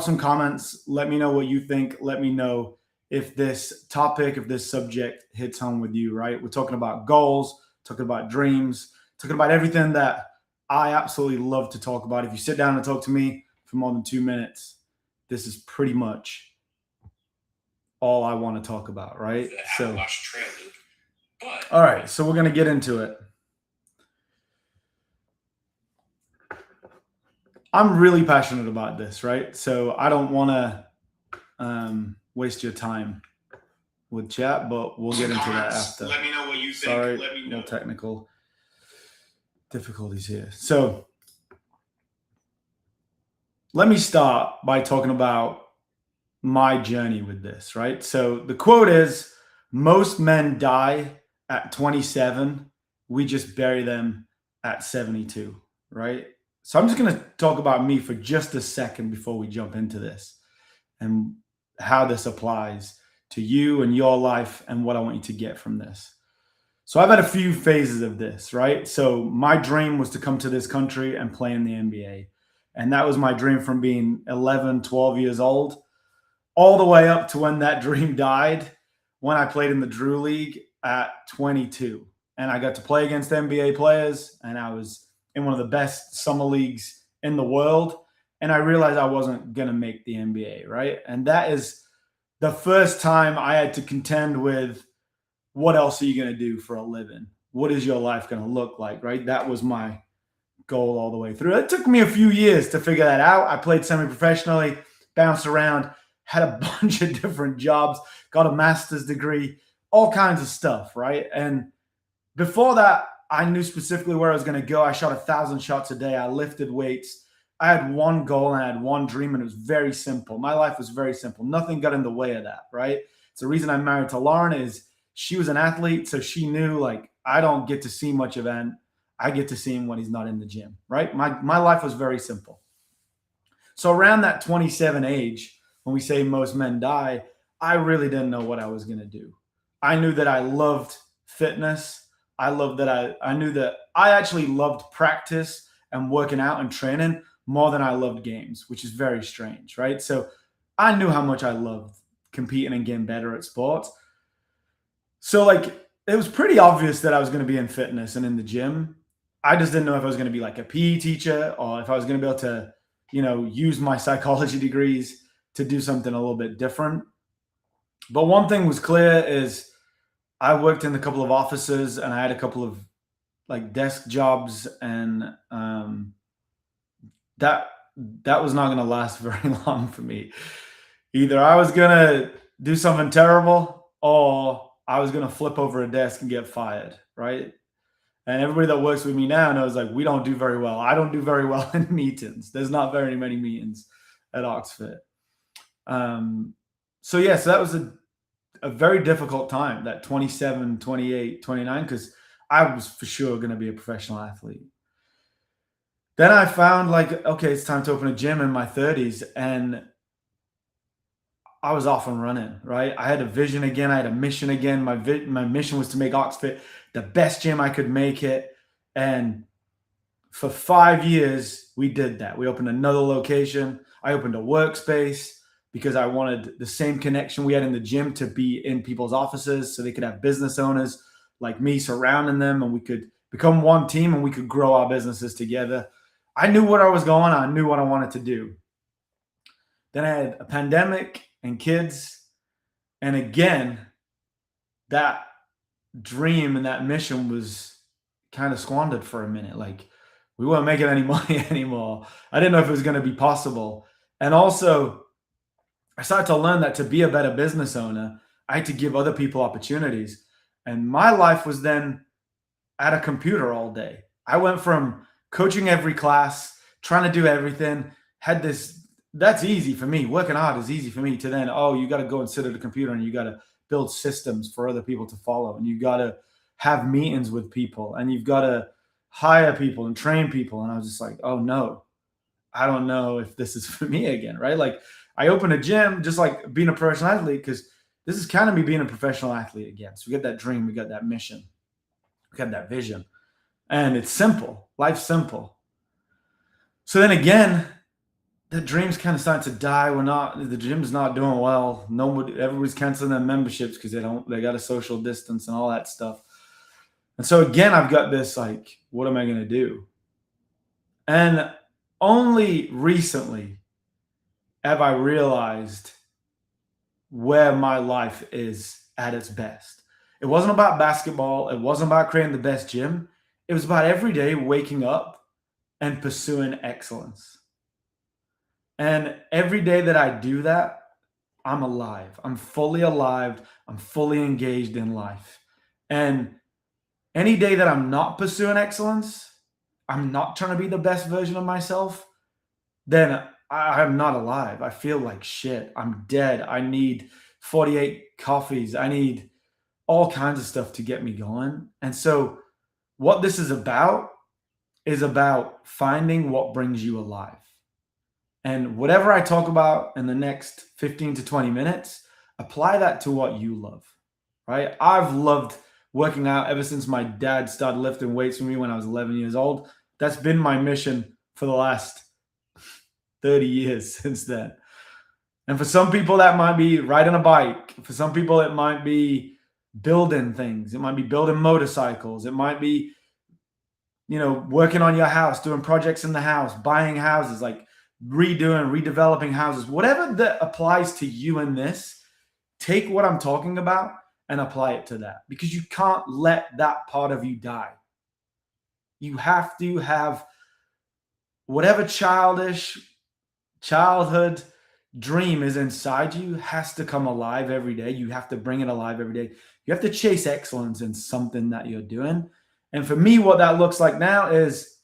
some comments. Let me know what you think. Let me know if this topic, if this subject hits home with you, right? We're talking about goals, talking about dreams, talking about everything that I absolutely love to talk about. If you sit down and talk to me for more than 2 minutes, this is pretty much all I want to talk about, right? So, all right, so we're going to get into it. I'm really passionate about this, right? So I don't want to waste your time with chat, but we'll get into that after. Let me know what you think. Sorry, let me know. No technical difficulties here. So let me start by talking about my journey with this, right? So the quote is, most men die at 27. We just bury them at 72, right? So I'm just going to talk about me for just a second before we jump into this and how this applies to you and your life and what I want you to get from this. So I've had a few phases of this, right? So my dream was to come to this country and play in the NBA. And that was my dream from being 11, 12 years old, all the way up to when that dream died, when I played in the Drew League at 22. And I got to play against NBA players, and I was in one of the best summer leagues in the world. And I realized I wasn't going to make the NBA, right? And that is the first time I had to contend with, what else are you going to do for a living? What is your life going to look like, right? That was my goal all the way through. It took me a few years to figure that out. I played semi-professionally, bounced around, had a bunch of different jobs, got a master's degree, all kinds of stuff, right? And before that, I knew specifically where I was going to go. I shot 1,000 shots a day. I lifted weights. I had one goal and I had one dream, and it was very simple. My life was very simple. Nothing got in the way of that, right? It's the reason I'm married to Lauren is she was an athlete, so she knew, like, I don't get to see much of Ant. I get to see him when he's not in the gym, right? My life was very simple. So around that 27 age, when we say most men die, I really didn't know what I was going to do. I knew that I loved fitness. I knew that I actually loved practice and working out and training more than I loved games, which is very strange, right? So I knew how much I loved competing and getting better at sports. So, like, it was pretty obvious that I was going to be in fitness and in the gym. I just didn't know if I was going to be like a PE teacher or if I was going to be able to, use my psychology degrees to do something a little bit different. But one thing was clear is I worked in a couple of offices and I had a couple of like desk jobs, and that was not going to last very long for me. Either I was going to do something terrible or I was going to flip over a desk and get fired, right? And everybody that works with me now knows, like, we don't do very well. I don't do very well in meetings. There's not very many meetings at OxFit. So that was a very difficult time, that 27, 28, 29, because I was for sure going to be a professional athlete. Then I found, like, okay, it's time to open a gym in my 30s, and I was off and running, right? I had a vision again. I had a mission again. My mission was to make OxFit the best gym I could make it. And for 5 years, we did that. We opened another location. I opened a workspace because I wanted the same connection we had in the gym to be in people's offices so they could have business owners like me surrounding them, and we could become one team and we could grow our businesses together. I knew what I was going on. I knew what I wanted to do. Then I had a pandemic and kids. And again, that dream and that mission was kind of squandered for a minute. Like, we weren't making any money anymore. I didn't know if it was going to be possible. And also, I started to learn that to be a better business owner, I had to give other people opportunities. And my life was then at a computer all day. I went from coaching every class, trying to do everything, had this, that's easy for me. Working hard is easy for me, to then, you got to go and sit at a computer and you got to build systems for other people to follow. And you got to have meetings with people and you've got to hire people and train people. And I was just like, oh no, I don't know if this is for me again, right? Like, I opened a gym just like being a professional athlete, because this is kind of me being a professional athlete again. So we got that dream, we got that mission, we got that vision. And it's simple. Life's simple. So then again, the dream's kind of starting to die. The gym's not doing well. Everybody's canceling their memberships because they got a social distance and all that stuff. And so again, I've got this like, what am I going to do? And only recently have I realized where my life is at its best. It wasn't about basketball. It wasn't about creating the best gym. It was about every day waking up and pursuing excellence. And every day that I do that, I'm alive. I'm fully alive. I'm fully engaged in life. And any day that I'm not pursuing excellence, I'm not trying to be the best version of myself, then I'm not alive. I feel like shit. I'm dead. I need 48 coffees. I need all kinds of stuff to get me going. And so, what this is about finding what brings you alive. And whatever I talk about in the next 15 to 20 minutes, apply that to what you love, right? I've loved working out ever since my dad started lifting weights for me when I was 11 years old. That's been my mission for the last 30 years since then. And for some people, that might be riding a bike. For some people, it might be building things. It might be building motorcycles. It might be, working on your house, doing projects in the house, buying houses, like redeveloping houses. Whatever that applies to you in this, take what I'm talking about and apply it to that, because you can't let that part of you die. You have to have whatever childhood dream is inside you has to come alive every day. You have to bring it alive every day. You have to chase excellence in something that you're doing. And for me, what that looks like now is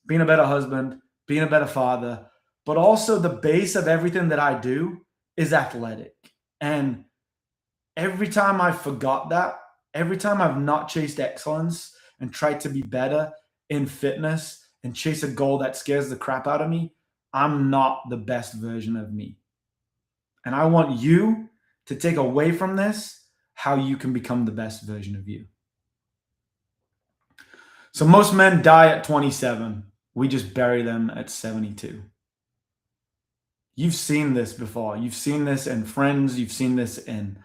being a better husband, being a better father, but also the base of everything that I do is athletic. And every time I forgot that, every time I've not chased excellence and tried to be better in fitness and chase a goal that scares the crap out of me, I'm not the best version of me. And I want you to take away from this how you can become the best version of you. So most men die at 27. We just bury them at 72. You've seen this before. You've seen this in friends. You've seen this in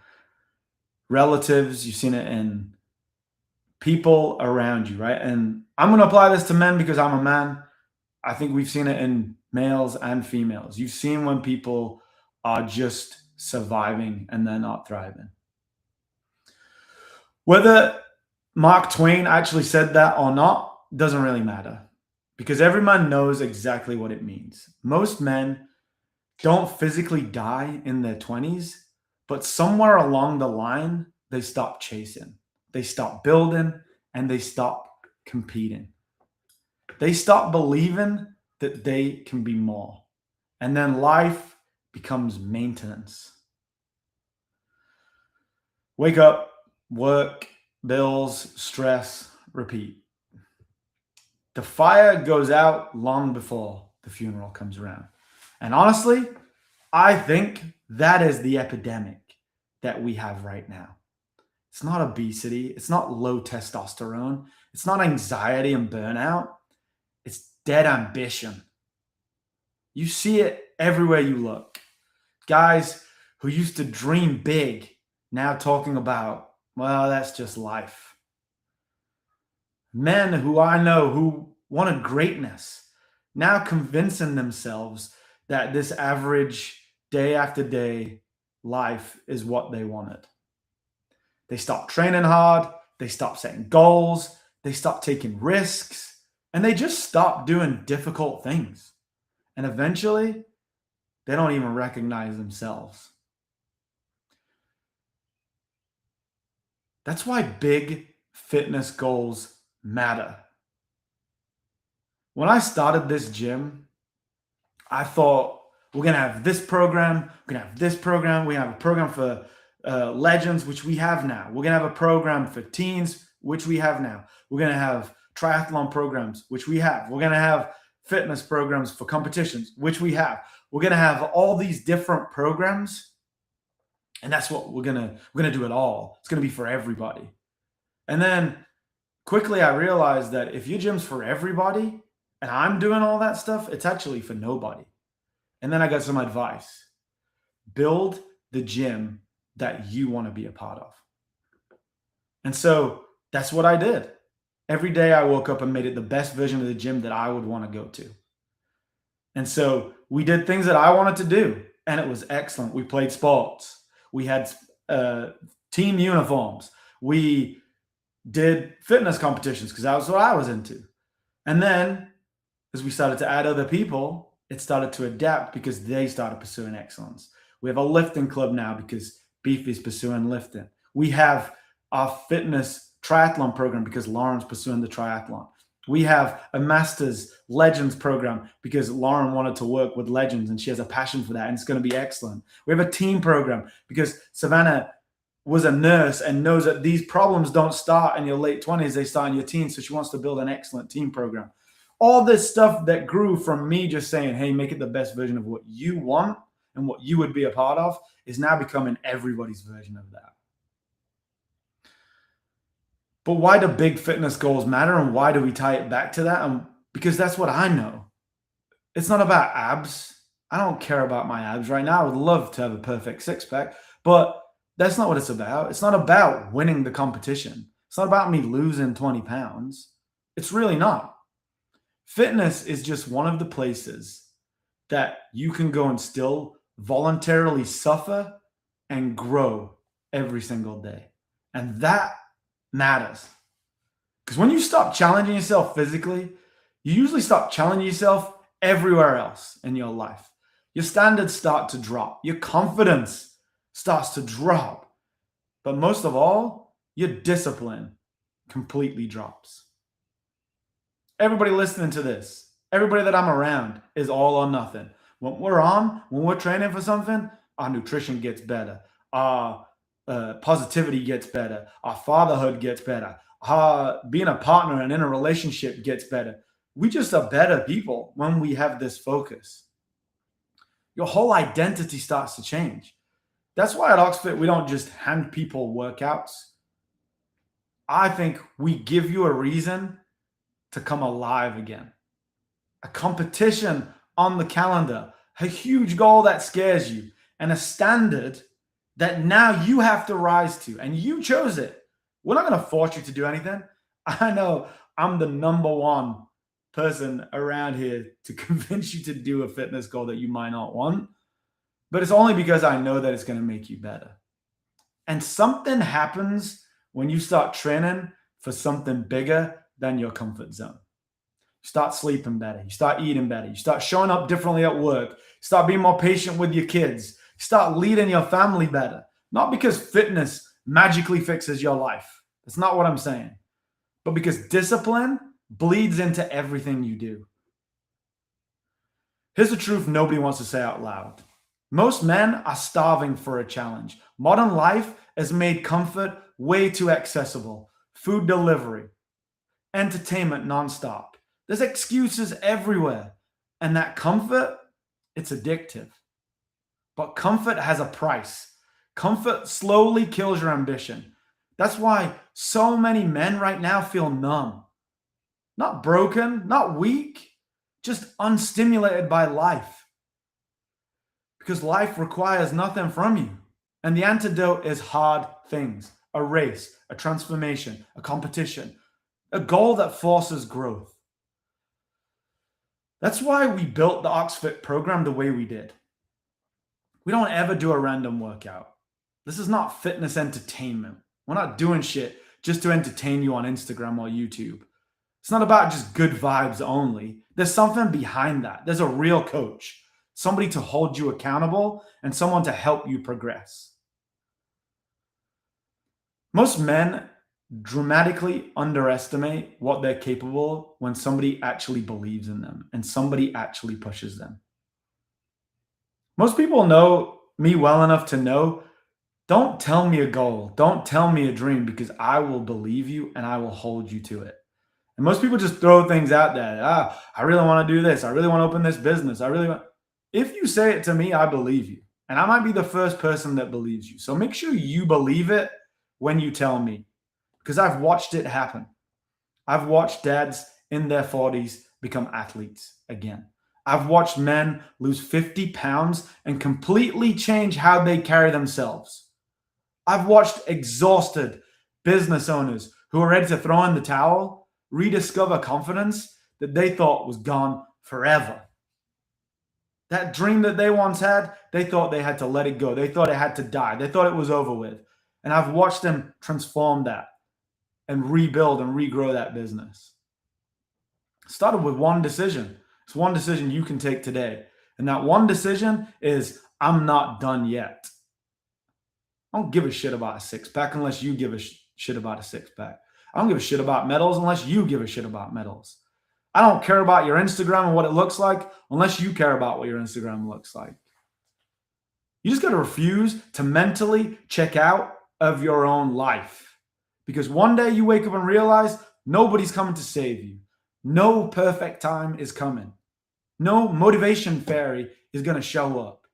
relatives. You've seen it in people around you, right? And I'm going to apply this to men because I'm a man. I think we've seen it in males and females. You've seen when people are just surviving and they're not thriving. Whether Mark Twain actually said that or not doesn't really matter, because every man knows exactly what it means. Most men don't physically die in their 20s, but somewhere along the line, they stop chasing, they stop building, and they stop competing. They stop believing that they can be more. And then life becomes maintenance. Wake up, work, bills, stress, repeat. The fire goes out long before the funeral comes around. And honestly, I think that is the epidemic that we have right now. It's not obesity. It's not low testosterone. It's not anxiety and burnout. It's dead ambition. You see it everywhere you look. Guys who used to dream big now talking about, well, that's just life. Men who I know who wanted greatness now convincing themselves that this average day after day life is what they wanted. They stopped training hard. They stopped setting goals. They stopped taking risks. And they just stopped doing difficult things. And eventually, they don't even recognize themselves. That's why big fitness goals matter. When I started this gym, I thought, we're going to have this program, we're going to have this program, we have a program for legends, which we have now. We're going to have a program for teens, which we have now. We're going to have triathlon programs, which we have. We're going to have fitness programs for competitions, which we have. We're going to have all these different programs. And that's what we're going to do it all. It's going to be for everybody. And then quickly I realized that if your gym's for everybody and I'm doing all that stuff, it's actually for nobody. And then I got some advice. Build the gym that you want to be a part of. And so that's what I did. Every day I woke up and made it the best version of the gym that I would want to go to. And so we did things that I wanted to do, and it was excellent. We played sports. We had team uniforms. We did fitness competitions because that was what I was into. And then as we started to add other people, it started to adapt because they started pursuing excellence. We have a lifting club now because Beef is pursuing lifting. We have our fitness triathlon program because Lauren's pursuing the triathlon. We have a master's legends program because Lauren wanted to work with legends and she has a passion for that, and it's going to be excellent. We have a team program because Savannah was a nurse and knows that these problems don't start in your late 20s, they start in your teens. So she wants to build an excellent team program. All this stuff that grew from me just saying, hey, make it the best version of what you want and what you would be a part of is now becoming everybody's version of that. But why do big fitness goals matter, and why do we tie it back to that? Because that's what I know. It's not about abs. I don't care about my abs right now. I would love to have a perfect six-pack, but that's not what it's about. It's not about winning the competition. It's not about me losing 20 pounds. It's really not. Fitness is just one of the places that you can go and still voluntarily suffer and grow every single day. And that matters. Because when you stop challenging yourself physically, you usually stop challenging yourself everywhere else in your life. Your standards start to drop. Your confidence starts to drop. But most of all, your discipline completely drops. Everybody listening to this, everybody that I'm around is all or nothing. When we're training for something, our nutrition gets better. Our positivity gets better. Our fatherhood gets better. Being a partner and in a relationship gets better. We just are better people when we have this focus. Your whole identity starts to change. That's why at OxFit, we don't just hand people workouts. I think we give you a reason to come alive again. A competition on the calendar, a huge goal that scares you, and a standard that now you have to rise to, and you chose it. We're not going to force you to do anything. I know I'm the number one person around here to convince you to do a fitness goal that you might not want, but it's only because I know that it's going to make you better. And something happens when you start training for something bigger than your comfort zone. You start sleeping better. You start eating better. You start showing up differently at work. You start being more patient with your kids. You start leading your family better. Not because fitness magically fixes your life. That's not what I'm saying. But because discipline bleeds into everything you do. Here's the truth nobody wants to say out loud. Most men are starving for a challenge. Modern life has made comfort way too accessible. Food delivery, entertainment nonstop. There's excuses everywhere. And that comfort, it's addictive. But comfort has a price. Comfort slowly kills your ambition. That's why so many men right now feel numb. Not broken, not weak, just unstimulated by life. Because life requires nothing from you. And the antidote is hard things. A race, a transformation, a competition, a goal that forces growth. That's why we built the OxFit program the way we did. We don't ever do a random workout. This is not fitness entertainment. We're not doing shit just to entertain you on Instagram or YouTube. It's not about just good vibes only. There's something behind that. There's a real coach, somebody to hold you accountable, and someone to help you progress. Most men dramatically underestimate what they're capable of when somebody actually believes in them and somebody actually pushes them. Most people know me well enough to know, don't tell me a goal, don't tell me a dream, because I will believe you and I will hold you to it. And most people just throw things out there. I really want to do this. I really want to open this business. If you say it to me, I believe you. And I might be the first person that believes you. So make sure you believe it when you tell me, because I've watched it happen. I've watched dads in their 40s become athletes again. I've watched men lose 50 pounds and completely change how they carry themselves. I've watched exhausted business owners who are ready to throw in the towel rediscover confidence that they thought was gone forever. That dream that they once had, they thought they had to let it go. They thought it had to die. They thought it was over with. And I've watched them transform that and rebuild and regrow that business. It started with one decision. It's one decision you can take today. And that one decision is, I'm not done yet. I don't give a shit about a six-pack unless you give a shit about a six-pack. I don't give a shit about medals unless you give a shit about medals. I don't care about your Instagram and what it looks like unless you care about what your Instagram looks like. You just got to refuse to mentally check out of your own life. Because one day you wake up and realize nobody's coming to save you. No perfect time is coming. No motivation fairy is going to show up.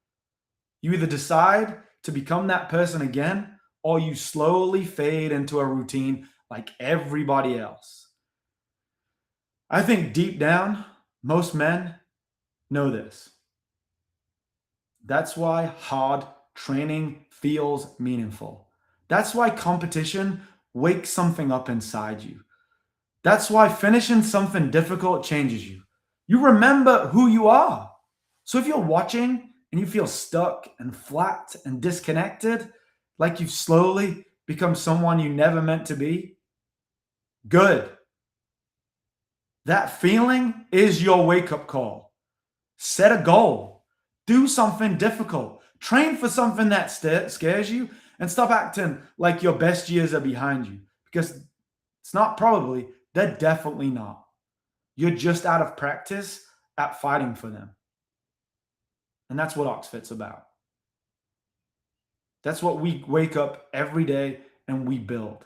You either decide to become that person again, or you slowly fade into a routine like everybody else. I think deep down, most men know this. That's why hard training feels meaningful. That's why competition wakes something up inside you. That's why finishing something difficult changes you. You remember who you are. So if you're watching and you feel stuck and flat and disconnected, like you've slowly become someone you never meant to be, good. That feeling is your wake-up call. Set a goal. Do something difficult. Train for something that scares you, and stop acting like your best years are behind you, because it's not probably, they're definitely not. You're just out of practice at fighting for them. And that's what OxFit's about. That's what we wake up every day and we build.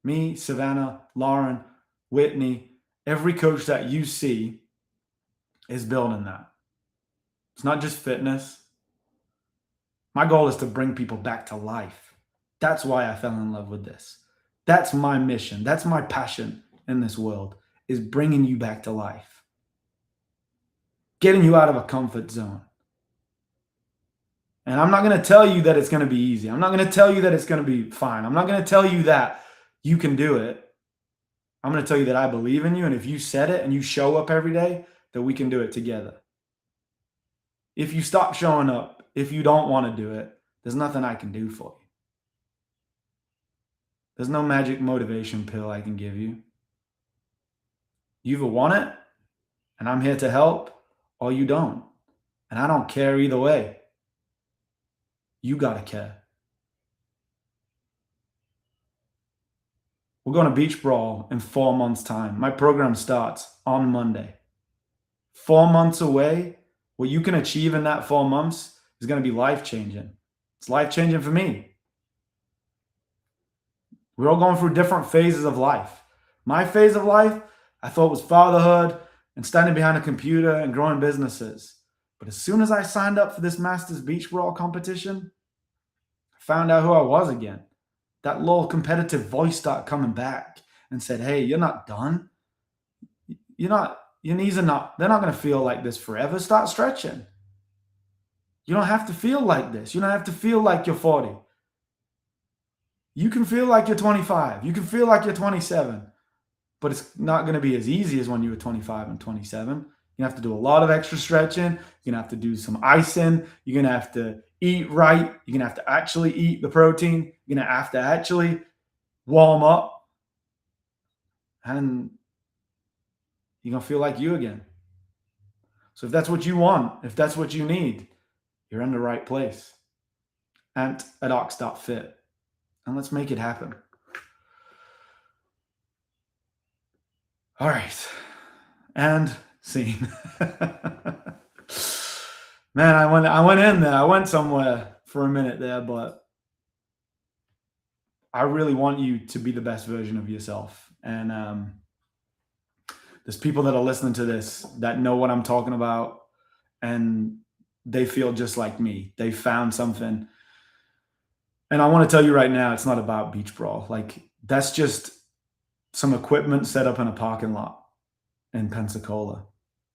Me, Savannah, Lauren, Whitney, every coach that you see is building that. It's not just fitness. My goal is to bring people back to life. That's why I fell in love with this. That's my mission. That's my passion in this world, is bringing you back to life. Getting you out of a comfort zone. And I'm not going to tell you that it's going to be easy. I'm not going to tell you that it's going to be fine. I'm not going to tell you that you can do it. I'm going to tell you that I believe in you. And if you said it and you show up every day, that we can do it together. If you stop showing up, if you don't want to do it, there's nothing I can do for you. There's no magic motivation pill I can give you. You either want it, and I'm here to help, or you don't. And I don't care either way. You gotta care. We're going to Beach Brawl in 4 months' time. My program starts on Monday. 4 months away, what you can achieve in that 4 months is going to be life-changing. It's life-changing for me. We're all going through different phases of life. My phase of life, I thought, was fatherhood and standing behind a computer and growing businesses. But as soon as I signed up for this Masters Beach Brawl competition, I found out who I was again. That little competitive voice started coming back and said, hey, you're not done. Your knees are not, they're not going to feel like this forever. Start stretching. You don't have to feel like this. You don't have to feel like you're 40. You can feel like you're 25. You can feel like you're 27. But it's not going to be as easy as when you were 25 and 27. You have to do a lot of extra stretching. You're going to have to do some icing. You're going to have to eat right. You're going to have to actually eat the protein. You're going to have to actually warm up. And you're going to feel like you again. So if that's what you want, if that's what you need, you're in the right place. Ant at ox.fit. And let's make it happen. All right. And scene. Man, I went in there. I went somewhere for a minute there, but I really want you to be the best version of yourself. And there's people that are listening to this that know what I'm talking about, and they feel just like me. They found something. And I want to tell you right now, it's not about Beach Brawl. Like, that's just some equipment set up in a parking lot in Pensacola.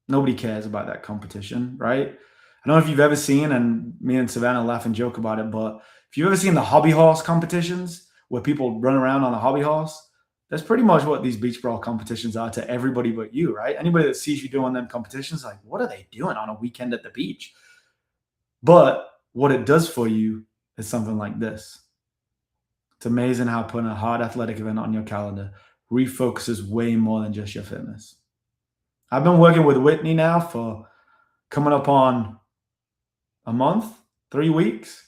Nobody cares about that competition, right? I don't know if you've ever seen, and me and Savannah laugh and joke about it, but if you've ever seen the hobby horse competitions where people run around on a hobby horse, that's pretty much what these beach brawl competitions are to everybody but you, right? Anybody that sees you doing them competitions, like, what are they doing on a weekend at the beach? But what it does for you is something like this. It's amazing how putting a hard athletic event on your calendar refocuses way more than just your fitness. I've been working with Whitney now for coming up on a month, 3 weeks,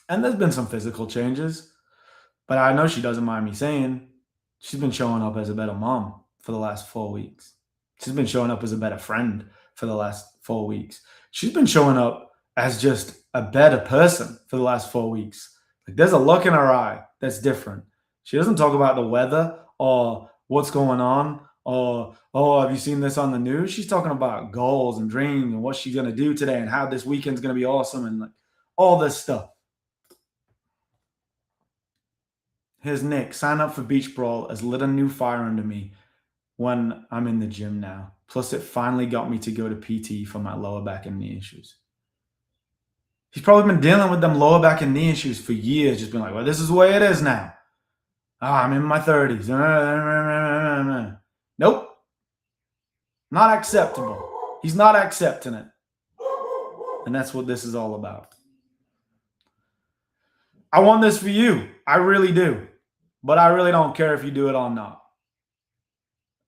and there's been some physical changes, but I know she doesn't mind me saying she's been showing up as a better mom for the last 4 weeks. She's been showing up as a better friend for the last 4 weeks. She's been showing up as just a better person for the last 4 weeks. Like, there's a look in her eye that's different. She doesn't talk about the weather or what's going on or, oh, have you seen this on the news? She's talking about goals and dreams and what she's going to do today and how this weekend's going to be awesome and like all this stuff. Here's Nick. Sign up for Beach Brawl has lit a new fire under me when I'm in the gym now. Plus, it finally got me to go to PT for my lower back and knee issues. He's probably been dealing with them lower back and knee issues for years, just being like, well, this is the way it is now. I'm in my 30s. Nope. Not acceptable. He's not accepting it. And that's what this is all about. I want this for you. I really do. But I really don't care if you do it or not.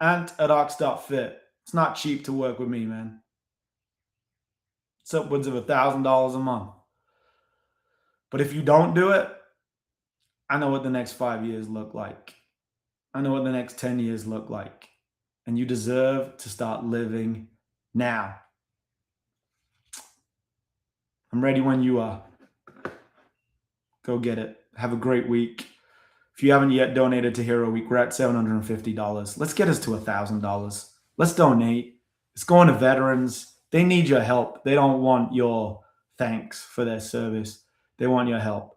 Ant at Ox.fit. It's not cheap to work with me, man. It's upwards of $1,000 a month. But if you don't do it, I know what the next 5 years look like. I know what the next 10 years look like. And you deserve to start living now. I'm ready when you are. Go get it. Have a great week. If you haven't yet donated to Hero Week, we're at $750. Let's get us to $1,000. Let's donate. It's going to veterans. They need your help. They don't want your thanks for their service. They want your help.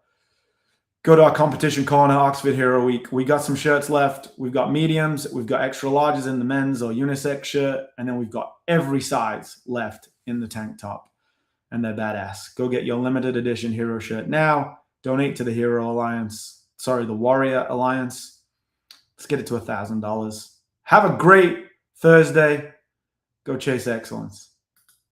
Go to our competition corner, OxFit Hero Week. We got some shirts left. We've got mediums. We've got extra larges in the men's or unisex shirt. And then we've got every size left in the tank top. And they're badass. Go get your limited edition hero shirt now. Donate to the Hero Alliance. Sorry, the Warrior Alliance. Let's get it to $1,000. Have a great Thursday. Go chase excellence.